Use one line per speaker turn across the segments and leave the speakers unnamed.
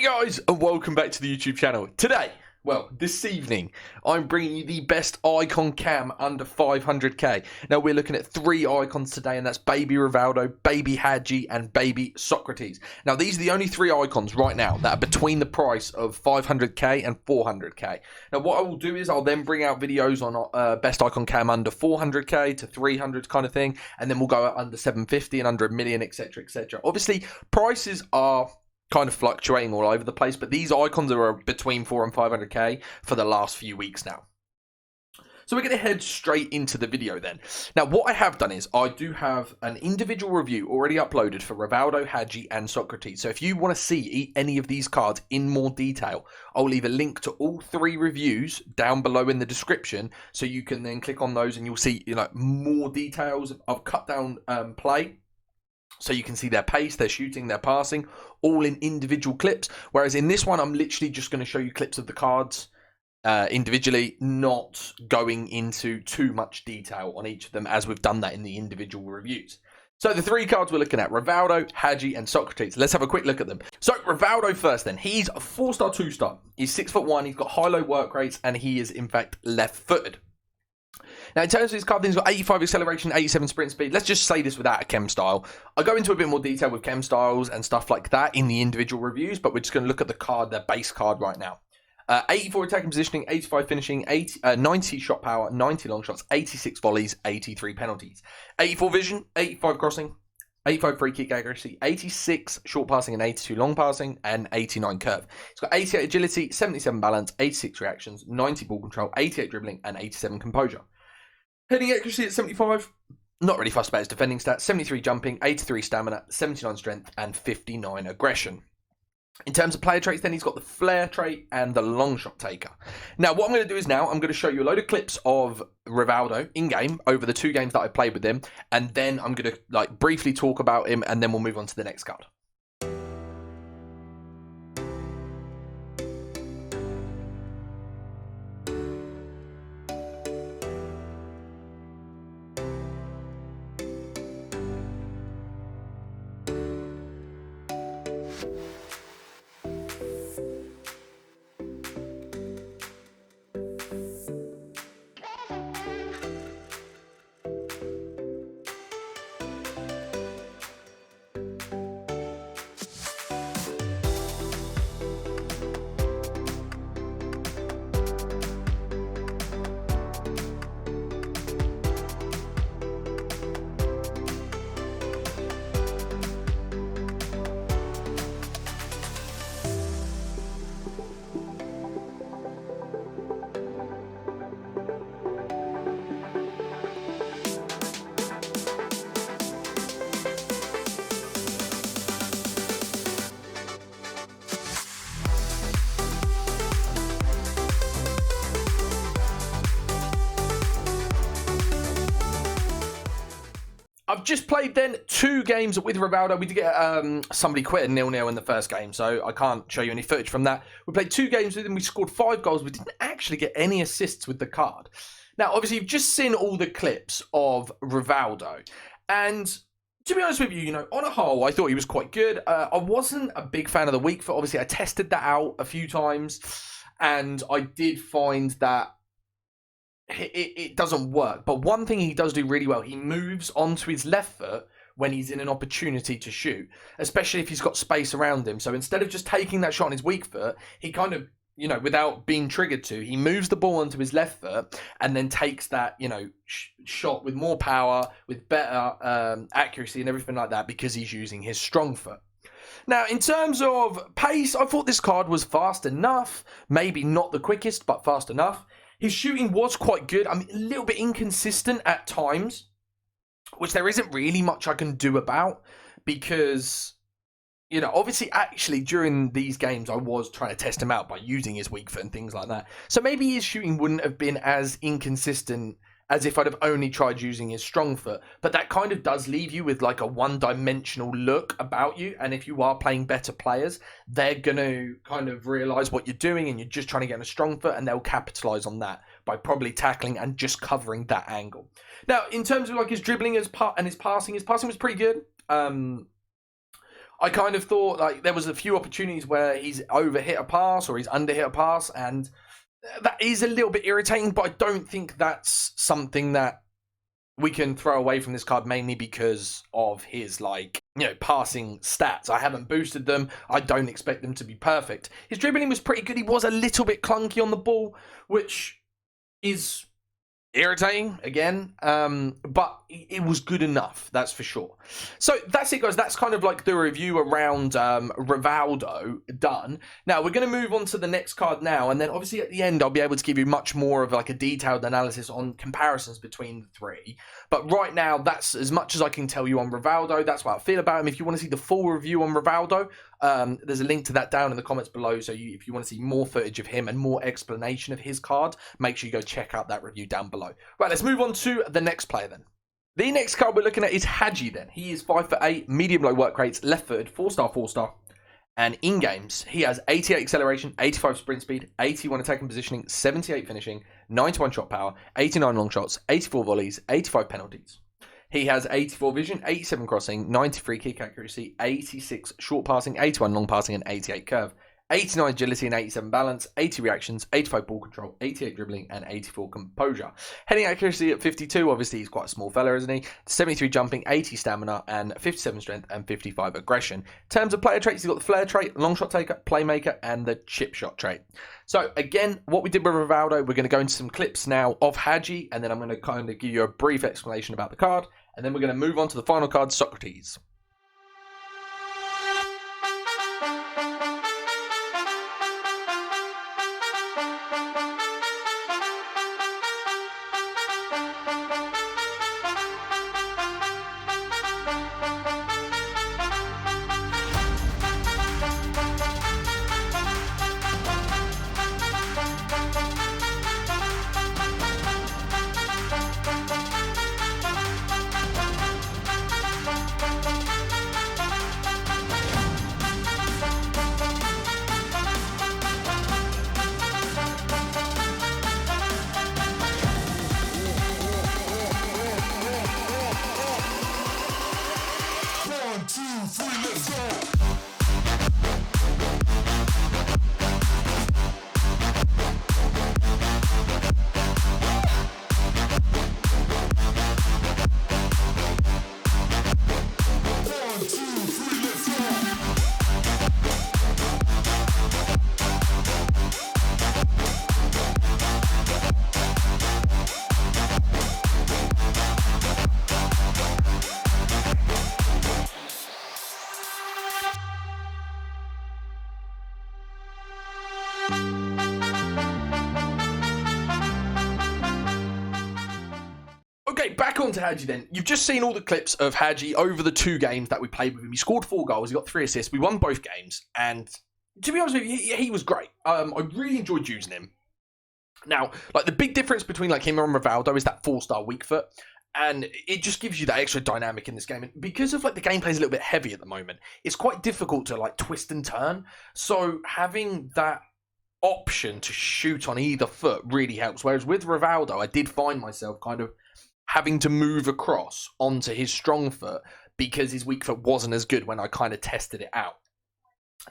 Guys, and welcome back to the YouTube channel. Today, well, this evening, I'm bringing you the best icon cam under 500k. Now, we're looking at 3 icons today, and that's Baby Rivaldo, Baby Haji, and Baby Socrates. Now, these are the only 3 icons right now that are between the price of 500k and 400k. Now, what I will do is I'll then bring out videos on best icon cam under 400k to 300 kind of thing, and then we'll go under 750 and under a million, etc, etc. Obviously, prices are kind of fluctuating all over the place, but these icons are between 4 and 500k for the last few weeks now. So we're going to head straight into the video then. Now, what I have done is I do have an individual review already uploaded for Rivaldo, Hadji, and Socrates. So if you want to see any of these cards in more detail, I'll leave a link to all 3 reviews down below in the description, so you can then click on those and you'll see, more details. I've cut down play, so you can see their pace, their shooting, their passing, all in individual clips. Whereas in this one, I'm literally just going to show you clips of the cards individually, not going into too much detail on each of them, as we've done that in the individual reviews. So the 3 cards we're looking at: Rivaldo, Hadji, and Socrates. Let's have a quick look at them. So Rivaldo first then. He's a 4-star, 2-star. He's 6'1", he's got high-low work rates, and he is in fact left-footed. Now, in terms of his card, he's got 85 acceleration, 87 sprint speed. Let's just say this without a chem style. I go into a bit more detail with chem styles and stuff like that in the individual reviews, but we're just going to look at the card, their base card right now. 84 attacking positioning, 85 finishing, 90 shot power, 90 long shots, 86 volleys, 83 penalties. 84 vision, 85 crossing, 85 free kick accuracy, 86 short passing and 82 long passing, and 89 curve. He's got 88 agility, 77 balance, 86 reactions, 90 ball control, 88 dribbling, and 87 composure. Heading accuracy at 75, not really fussed about his defending stats. 73 jumping, 83 stamina, 79 strength, and 59 aggression. In terms of player traits, then he's got the flair trait and the long shot taker. Now, what I'm going to do is I'm going to show you a load of clips of Rivaldo in-game over the 2 games that I played with him, and then I'm going to briefly talk about him, and then we'll move on to the next card. I've just played then 2 games with Rivaldo. We did get somebody quit at 0-0 in the first game, so I can't show you any footage from that. We played 2 games with him. We scored 5 goals. We didn't actually get any assists with the card. Now, obviously, you've just seen all the clips of Rivaldo. And to be honest with you, on a whole, I thought he was quite good. I wasn't a big fan of the weak foot. Obviously, I tested that out a few times, and I did find that it doesn't work. But one thing he does do really well, he moves onto his left foot when he's in an opportunity to shoot, especially if he's got space around him. So instead of just taking that shot on his weak foot, he kind of, without being triggered to, he moves the ball onto his left foot and then takes that, shot with more power, with better accuracy and everything like that, because he's using his strong foot. Now, in terms of pace, I thought this card was fast enough. Maybe not the quickest, but fast enough. His shooting was quite good. I mean, a little bit inconsistent at times, which there isn't really much I can do about, because, obviously, actually, during these games, I was trying to test him out by using his weak foot and things like that. So maybe his shooting wouldn't have been as inconsistent as if I'd have only tried using his strong foot. But that kind of does leave you with like a one-dimensional look about you. And if you are playing better players, they're going to kind of realise what you're doing and you're just trying to get on a strong foot, and they'll capitalise on that by probably tackling and just covering that angle. Now, in terms of like his dribbling and his passing was pretty good. I kind of thought like there was a few opportunities where he's overhit a pass or he's underhit a pass, and that is a little bit irritating, but I don't think that's something that we can throw away from this card, mainly because of his, like, passing stats. I haven't boosted them. I don't expect them to be perfect. His dribbling was pretty good. He was a little bit clunky on the ball, which is irritating again, but it was good enough, that's for sure. So that's it, guys. That's kind of like the review around Rivaldo done. Now we're going to move on to the next card now, and then obviously at the end I'll be able to give you much more of like a detailed analysis on comparisons between the three. But right now, that's as much as I can tell you on Rivaldo. That's what I feel about him. If you want to see the full review on Rivaldo, there's a link to that down in the comments below. So if you want to see more footage of him and more explanation of his card, make sure you go check out that review down below. Right, let's move on to the next player then. The next card we're looking at is Hadji then. He is 5'8", medium low work rates, left-footed, 4-star, 4-star. And in games, he has 88 acceleration, 85 sprint speed, 81 attacking positioning, 78 finishing, 91 shot power, 89 long shots, 84 volleys, 85 penalties. He has 84 vision, 87 crossing, 93 kick accuracy, 86 short passing, 81 long passing, and 88 curve. 89 agility and 87 balance, 80 reactions, 85 ball control, 88 dribbling, and 84 composure. Heading accuracy at 52, obviously he's quite a small fella, isn't he? 73 jumping, 80 stamina, and 57 strength, and 55 aggression. In terms of player traits, he's got the flair trait, long shot taker, playmaker, and the chip shot trait. So again, what we did with Rivaldo, we're going to go into some clips now of Hadji, and then I'm going to kind of give you a brief explanation about the card, and then we're going to move on to the final card, Socrates. Okay, back on to Hadji then. You've just seen all the clips of Hadji over the 2 games that we played with him. He scored 4 goals, he got 3 assists, we won both games, and to be honest with you, he was great. I really enjoyed using him. Now, like, the big difference between like him and Rivaldo is that 4-star weak foot, and it just gives you that extra dynamic in this game. And because of like the gameplay's a little bit heavy at the moment, it's quite difficult to like twist and turn. So having that option to shoot on either foot really helps. Whereas with Rivaldo, I did find myself kind of having to move across onto his strong foot because his weak foot wasn't as good when I kind of tested it out.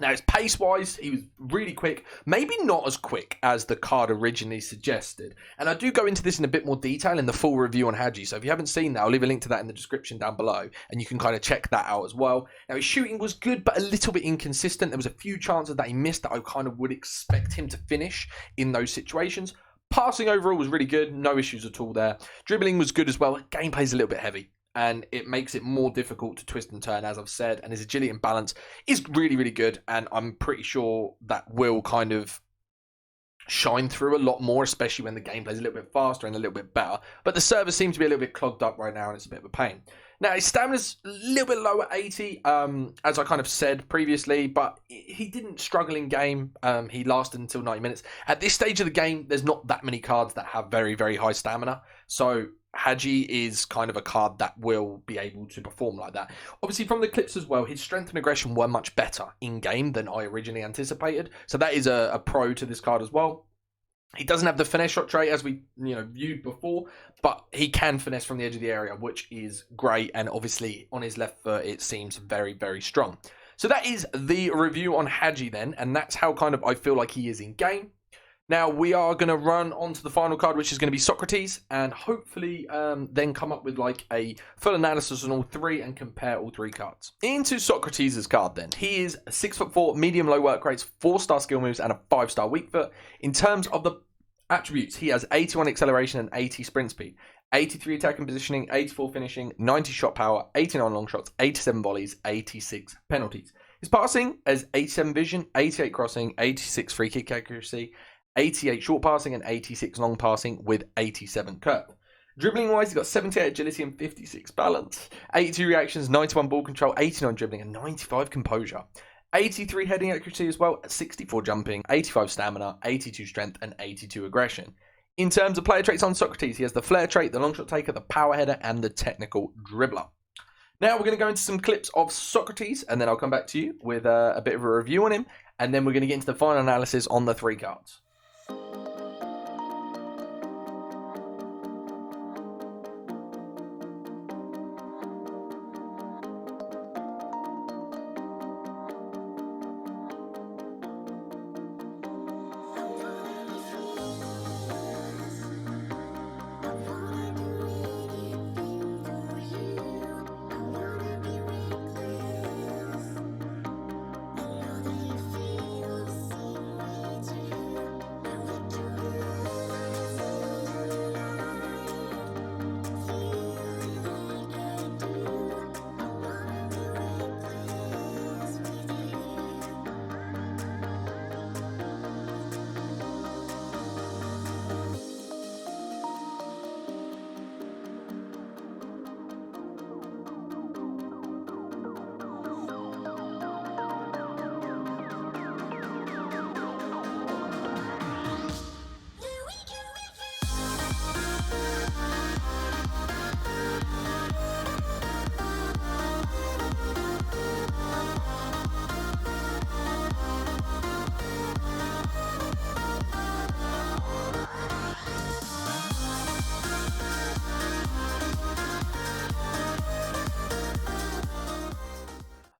Now, his pace-wise, he was really quick. Maybe not as quick as the card originally suggested. And I do go into this in a bit more detail in the full review on Hadji. So if you haven't seen that, I'll leave a link to that in the description down below. And you can kind of check that out as well. Now, his shooting was good, but a little bit inconsistent. There was a few chances that he missed that I kind of would expect him to finish in those situations. Passing overall was really good. No issues at all there. Dribbling was good as well. Gameplay's a little bit heavy, and it makes it more difficult to twist and turn, as I've said. And his agility and balance is really, really good. And I'm pretty sure that will kind of shine through a lot more, especially when the gameplay's a little bit faster and a little bit better. But the server seems to be a little bit clogged up right now, and it's a bit of a pain. Now, his stamina's a little bit low at 80, as I kind of said previously, but he didn't struggle in game. He lasted until 90 minutes. At this stage of the game, there's not that many cards that have very, very high stamina. So Hadji is kind of a card that will be able to perform like that. Obviously, from the clips as well, his strength and aggression were much better in-game than I originally anticipated. So that is a pro to this card as well. He doesn't have the finesse shot trait as we viewed before, but he can finesse from the edge of the area, which is great. And obviously, on his left foot, it seems very, very strong. So that is the review on Hadji then, and that's how kind of I feel like he is in game. Now we are going to run on to the final card, which is going to be Socrates, and hopefully then come up with like a full analysis on all three and compare all three cards. Into Socrates' card then. He is 6'4", medium low work rates, 4-star skill moves, and a 5-star weak foot. In terms of the attributes, he has 81 acceleration and 80 sprint speed, 83 attack and positioning, 84 finishing, 90 shot power, 89 long shots, 87 volleys, 86 penalties. His passing is 87 vision, 88 crossing, 86 free kick accuracy, 88 short passing and 86 long passing with 87 curve. Dribbling wise, he's got 78 agility and 56 balance, 82 reactions, 91 ball control, 89 dribbling and 95 composure. 83 heading accuracy as well, 64 jumping, 85 stamina, 82 strength and 82 aggression. In terms of player traits on Socrates, he has the flair trait, the long shot taker, the power header and the technical dribbler. Now we're going to go into some clips of Socrates and then I'll come back to you with a bit of a review on him, and then we're going to get into the final analysis on the three cards.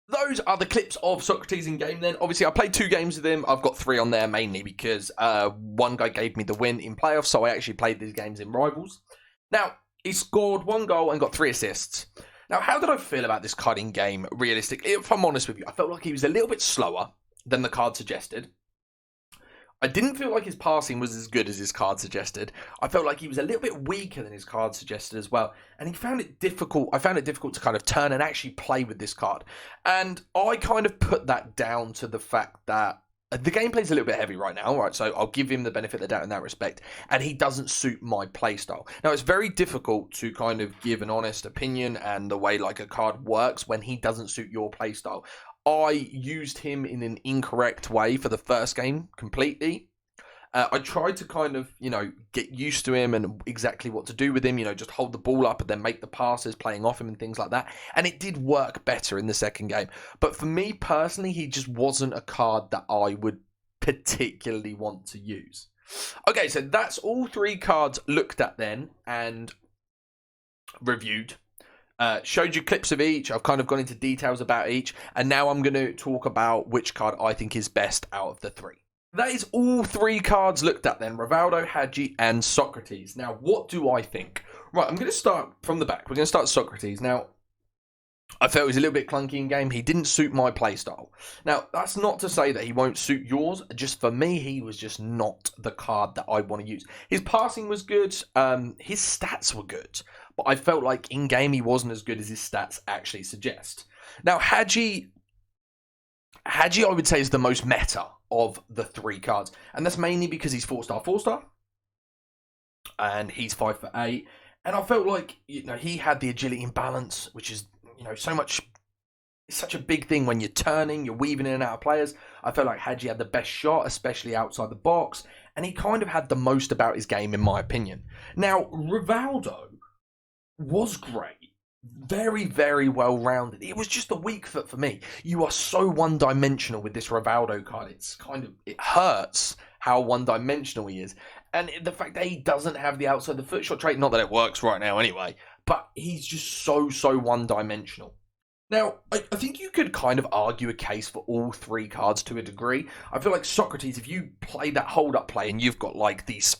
Those are the clips of Socrates in game then. Obviously, I played 2 games with him. I've got 3 on there mainly because one guy gave me the win in playoffs, so I actually played these games in Rivals. Now, he scored 1 goal and got 3 assists. Now, how did I feel about this card in game, realistically? If I'm honest with you, I felt like he was a little bit slower than the card suggested. I didn't feel like his passing was as good as his card suggested. I felt like he was a little bit weaker than his card suggested as well. And he found it difficult. I found it difficult to kind of turn and actually play with this card. And I kind of put that down to the fact that the gameplay's a little bit heavy right now, right? So I'll give him the benefit of the doubt in that respect. And he doesn't suit my playstyle. Now, it's very difficult to kind of give an honest opinion and the way like a card works when he doesn't suit your playstyle. I used him in an incorrect way for the first game completely. I tried to kind of, get used to him and exactly what to do with him, just hold the ball up and then make the passes, playing off him and things like that. And it did work better in the second game. But for me personally, he just wasn't a card that I would particularly want to use. Okay, so that's all 3 cards looked at then and reviewed. Showed you clips of each. I've kind of gone into details about each. And now I'm going to talk about which card I think is best out of the 3. That is all 3 cards looked at then. Rivaldo, Hadji, and Socrates. Now, what do I think? Right, I'm going to start from the back. We're going to start Socrates. Now, I felt he was a little bit clunky in game. He didn't suit my playstyle. Now, that's not to say that he won't suit yours. Just for me, he was just not the card that I want to use. His passing was good. His stats were good. But I felt like in game he wasn't as good as his stats actually suggest. Now, Hadji, I would say, is the most meta of the 3 cards. And that's mainly because he's 4-star. And he's 5'8". And I felt like, he had the agility and balance, which is, it's such a big thing when you're turning, you're weaving in and out of players. I felt like Hadji had the best shot, especially outside the box. And he kind of had the most about his game, in my opinion. Now, Rivaldo was great. Very, very well rounded. It was just a weak foot for me. You are so one-dimensional with this Rivaldo card. It hurts how one-dimensional he is. And the fact that he doesn't have the outside the foot shot trait, not that it works right now anyway, but he's just so one-dimensional. Now, I think you could kind of argue a case for all three cards to a degree. I feel like Socrates, if you play that hold-up play and you've got like these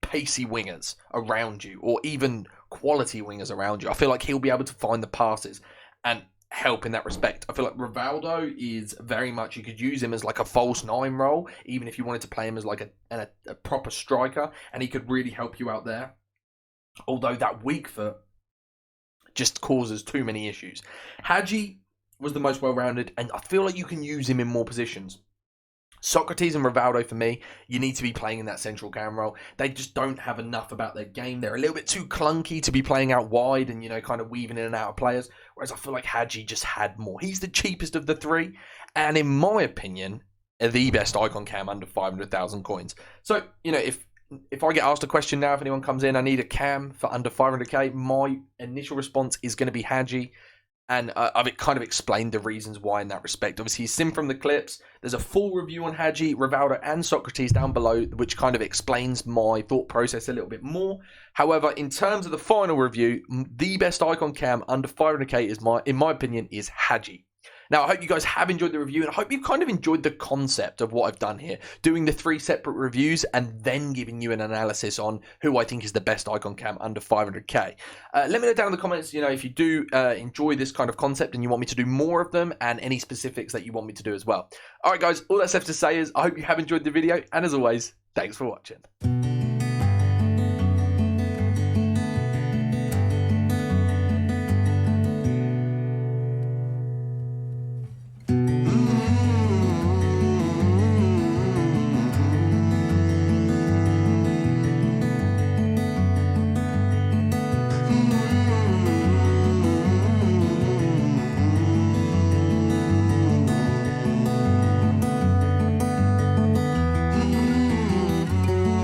pacey wingers around you, or even quality wingers around you, I feel like he'll be able to find the passes and help in that respect. I feel like Rivaldo is very much, you could use him as like a false nine role, even if you wanted to play him as like a proper striker, and he could really help you out there. Although that weak foot just causes too many issues. Haji was the most well-rounded, and I feel like you can use him in more positions. Socrates and Rivaldo, for me, you need to be playing in that central cam role. They just don't have enough about their game. They're a little bit too clunky to be playing out wide and, kind of weaving in and out of players. Whereas I feel like Hadji just had more. He's the cheapest of the three. And in my opinion, the best icon cam under 500,000 coins. So, if I get asked a question now, if anyone comes in, I need a cam for under 500k, my initial response is going to be Haji. And I've kind of explained the reasons why in that respect. Obviously, he's sim from the clips. There's a full review on Hadji, Rivaldo, and Socrates down below, which kind of explains my thought process a little bit more. However, in terms of the final review, the best icon cam under 500k in my opinion, is Haji. Now, I hope you guys have enjoyed the review, and I hope you've kind of enjoyed the concept of what I've done here, doing the 3 separate reviews and then giving you an analysis on who I think is the best icon cam under 500k. Let me know down in the comments, if you do enjoy this kind of concept and you want me to do more of them, and any specifics that you want me to do as well. All right, guys, all that's left to say is I hope you have enjoyed the video, and as always, thanks for watching.